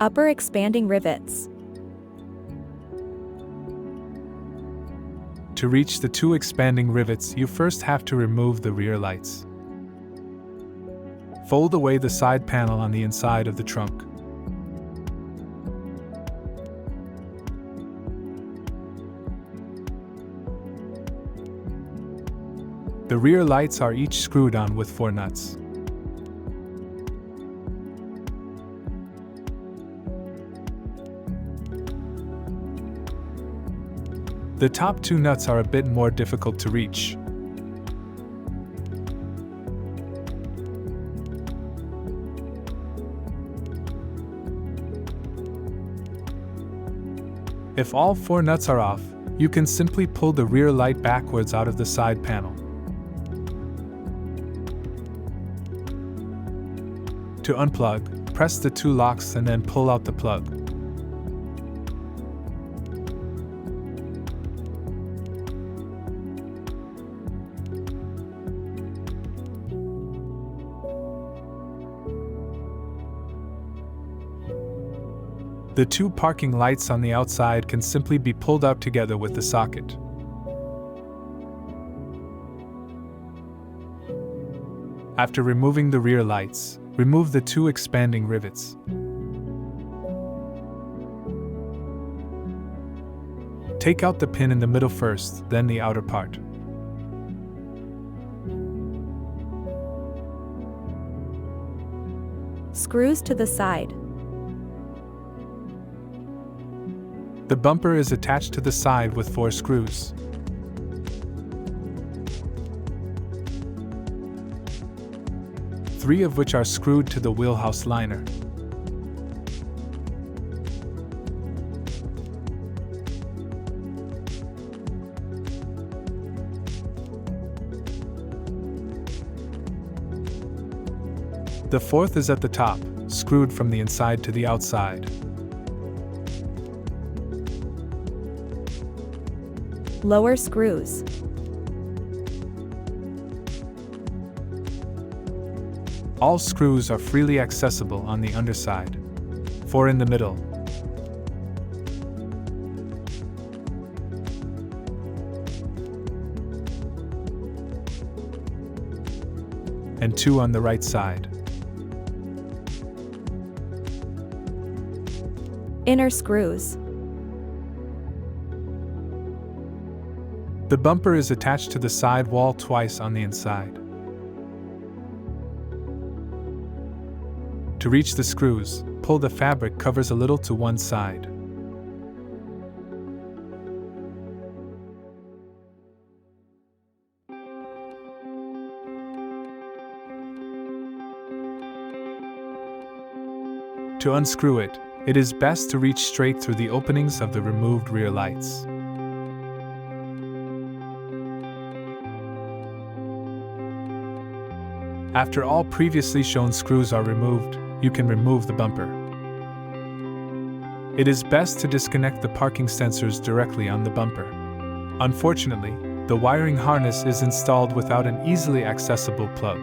Upper expanding rivets. To reach the two expanding rivets, you first have to remove the rear lights. Fold away the side panel on the inside of the trunk. The rear lights are each screwed on with 4 nuts. The top 2 nuts are a bit more difficult to reach. If all 4 nuts are off, you can simply pull the rear light backwards out of the side panel. To unplug, press the 2 locks and then pull out the plug. The 2 parking lights on the outside can simply be pulled out together with the socket. After removing the rear lights, remove the 2 expanding rivets. Take out the pin in the middle first, then the outer part. Screws to the side. The bumper is attached to the side with 4 screws. Three of which are screwed to the wheelhouse liner. The 4th is at the top, screwed from the inside to the outside. Lower screws. All screws are freely accessible on the underside. 4 in the middle. And 2 on the right side. Inner screws. The bumper is attached to the side wall twice on the inside. To reach the screws, pull the fabric covers a little to one side. To unscrew it, it is best to reach straight through the openings of the removed rear lights. After all previously shown screws are removed, you can remove the bumper. It is best to disconnect the parking sensors directly on the bumper. Unfortunately, the wiring harness is installed without an easily accessible plug.